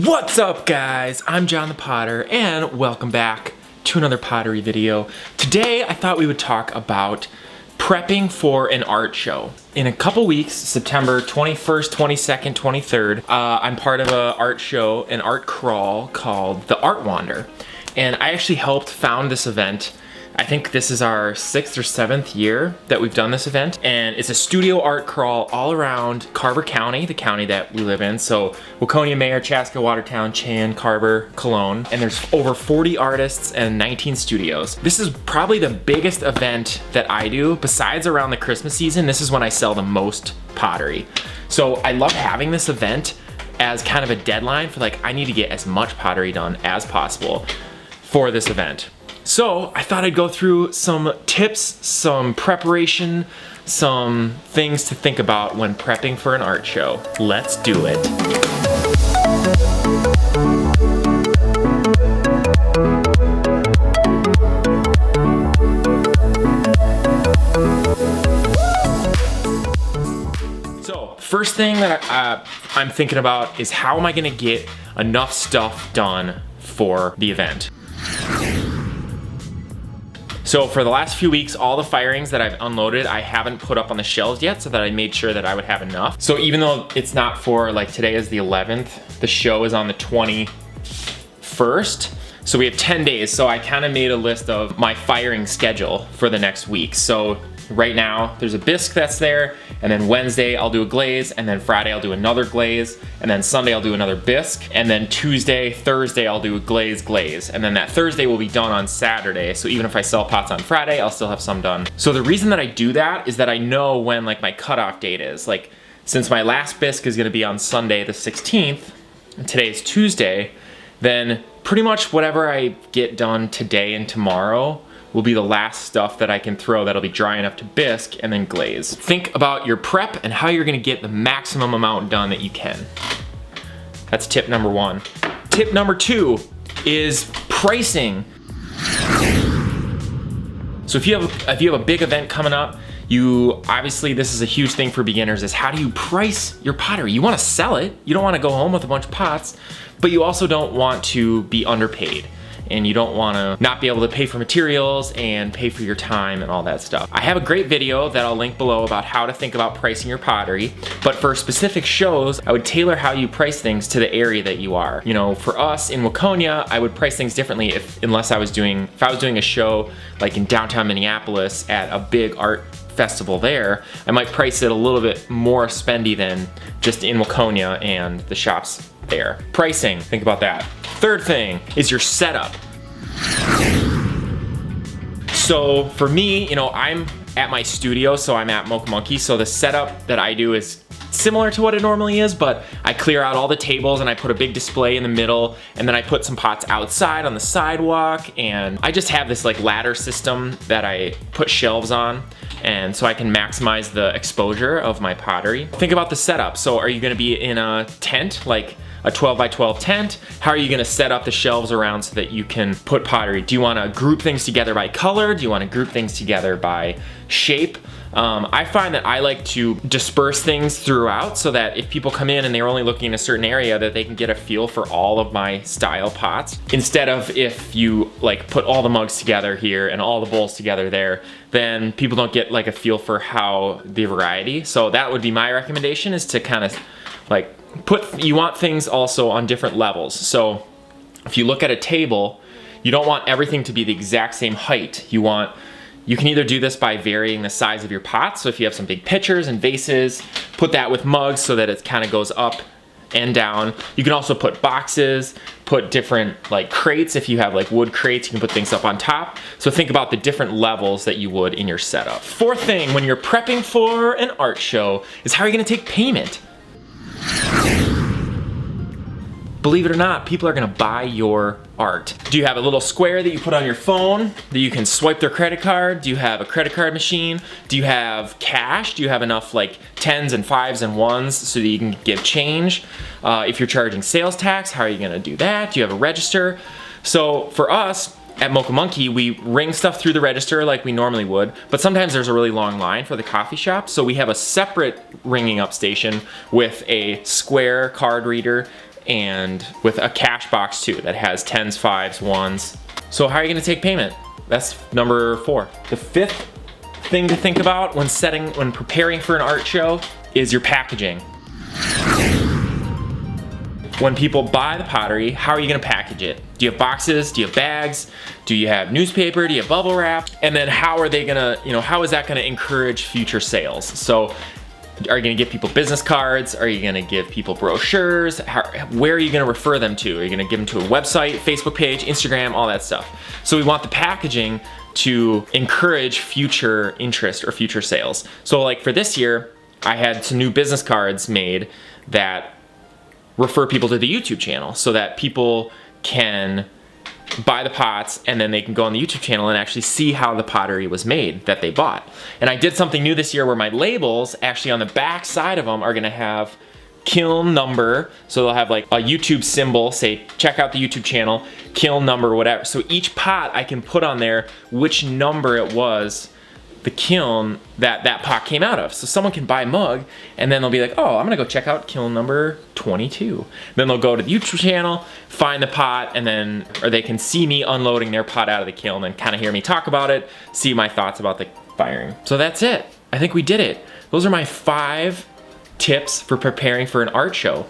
What's up, guys? I'm Jonthepotter and welcome back to another pottery video. Today I thought we would talk about prepping for an art show. In a couple weeks, September 21st, 22nd, 23rd, I'm part of an art show, an art crawl called the Art Wander. And I actually helped found this event. I think this is our 6th or 7th year that we've done this event. And it's a studio art crawl all around Carver County, the county that we live in. So Waconia, Mayor, Chaska, Watertown, Chan, Carver, Cologne. And there's over 40 artists and 19 studios. This is probably the biggest event that I do. Besides around the Christmas season, this is when I sell the most pottery. So I love having this event as kind of a deadline for I need to get as much pottery done as possible for this event. So I thought I'd go through some tips, some preparation, some things to think about when prepping for an art show. Let's do it. So first thing that I'm thinking about is how am I gonna get enough stuff done for the event? So for the last few weeks, all the firings that I've unloaded, I haven't put up on the shelves yet so that I made sure that I would have enough. So even though it's not for today is the 11th, the show is on the 21st. So we have 10 days. So I kind of made a list of my firing schedule for the next week. So right now there's a bisque that's there, and then Wednesday I'll do a glaze, and then Friday I'll do another glaze, and then Sunday I'll do another bisque, and then Tuesday, Thursday I'll do a glaze, and then that Thursday will be done on Saturday. So even if I sell pots on Friday, I'll still have some done. So the reason that I do that is that I know when my cutoff date is. Since my last bisque is gonna be on Sunday the 16th, and today is Tuesday, then pretty much whatever I get done today and tomorrow will be the last stuff that I can throw that'll be dry enough to bisque and then glaze. Think about your prep and how you're gonna get the maximum amount done that you can. That's tip number one. Tip number two is pricing. So if you have a big event coming up, obviously this is a huge thing for beginners, is how do you price your pottery? You wanna sell it, you don't wanna go home with a bunch of pots, but you also don't want to be underpaid. And you don't wanna not be able to pay for materials and pay for your time and all that stuff. I have a great video that I'll link below about how to think about pricing your pottery, but for specific shows, I would tailor how you price things to the area that you are. For us in Waconia, I would price things differently if I was doing a show in downtown Minneapolis at a big art festival there, I might price it a little bit more spendy than just in Waconia and the shops there. Pricing, think about that. Third thing is your setup. So for me, I'm at my studio, so I'm at Mocha. So the setup that I do is similar to what it normally is, but I clear out all the tables and I put a big display in the middle, and then I put some pots outside on the sidewalk, and I just have this ladder system that I put shelves on, and so I can maximize the exposure of my pottery. Think about the setup. So are you gonna be in a tent, a 12 by 12 tent? How are you gonna set up the shelves around so that you can put pottery? Do you wanna group things together by color? Do you wanna group things together by shape? I find that I like to disperse things throughout so that if people come in and they're only looking in a certain area, that they can get a feel for all of my style pots. Instead of if you put all the mugs together here and all the bowls together there, then people don't get a feel for how the variety. So that would be my recommendation, is to kind of you want things also on different levels. So if you look at a table, you don't want everything to be the exact same height. You can either do this by varying the size of your pots. So if you have some big pitchers and vases, put that with mugs so that it kind of goes up and down. You can also put boxes, put different crates. If you have wood crates, you can put things up on top. So think about the different levels that you would in your setup. Fourth thing, when you're prepping for an art show, is how are you gonna take payment? Believe it or not, people are gonna buy your art. Do you have a little square that you put on your phone that you can swipe their credit card? Do you have a credit card machine? Do you have cash? Do you have enough tens and fives and ones so that you can give change? If you're charging sales tax, how are you gonna do that? Do you have a register? So for us, at Mocha, we ring stuff through the register like we normally would, but sometimes there's a really long line for the coffee shop, so we have a separate ringing up station with a square card reader and with a cash box too that has 10s, 5s, 1s. So how are you gonna take payment? That's number 4. The 5th thing to think about when preparing for an art show is your packaging. When people buy the pottery, how are you gonna package it? Do you have boxes? Do you have bags? Do you have newspaper? Do you have bubble wrap? And then how are they gonna, how is that gonna encourage future sales? So are you gonna give people business cards? Are you gonna give people brochures? Where are you gonna refer them to? Are you gonna give them to a website, Facebook page, Instagram, all that stuff? So we want the packaging to encourage future interest or future sales. So like for this year, I had some new business cards made that refer people to the YouTube channel so that people can buy the pots and then they can go on the YouTube channel and actually see how the pottery was made that they bought. And I did something new this year where my labels actually on the back side of them are gonna have kiln number. So they'll have like a YouTube symbol, say check out the YouTube channel, kiln number, whatever. So each pot I can put on there which number it was, the kiln that pot came out of. So someone can buy a mug and then they'll be like, oh, I'm gonna go check out kiln number 22. Then they'll go to the YouTube channel, find the pot, and then, or they can see me unloading their pot out of the kiln and kind of hear me talk about it, see my thoughts about the firing. So that's it. I think we did it. Those are my 5 tips for preparing for an art show.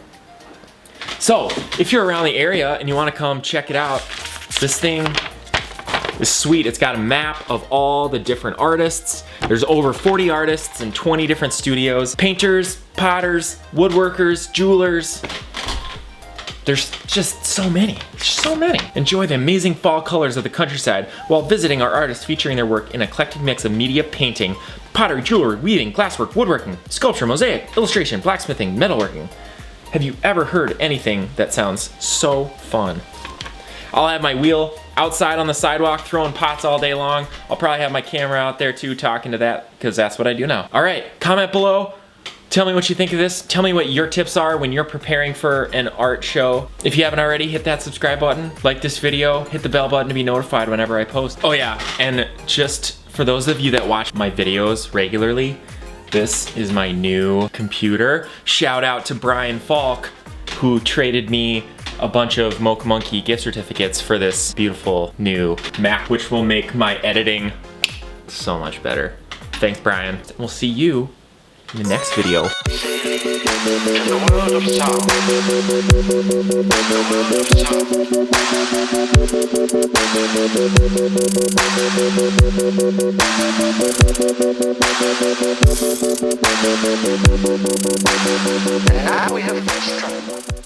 So if you're around the area and you wanna come check it out, this thing is sweet. It's got a map of all the different artists. There's over 40 artists in 20 different studios. Painters, potters, woodworkers, jewelers. There's just so many, Enjoy the amazing fall colors of the countryside while visiting our artists featuring their work in an eclectic mix of media, painting, pottery, jewelry, weaving, glasswork, woodworking, sculpture, mosaic, illustration, blacksmithing, metalworking. Have you ever heard anything that sounds so fun? I'll have my wheel outside on the sidewalk throwing pots all day long. I'll probably have my camera out there too talking to that because that's what I do now. All right, comment below. Tell me what you think of this. Tell me what your tips are when you're preparing for an art show. If you haven't already, hit that subscribe button, like this video, hit the bell button to be notified whenever I post. Oh yeah, and just for those of you that watch my videos regularly, this is my new computer. Shout out to Brian Falk, who traded me a bunch of Mocha gift certificates for this beautiful new Mac, which will make my editing so much better. Thanks, Brian. We'll see you in the next video. Now we have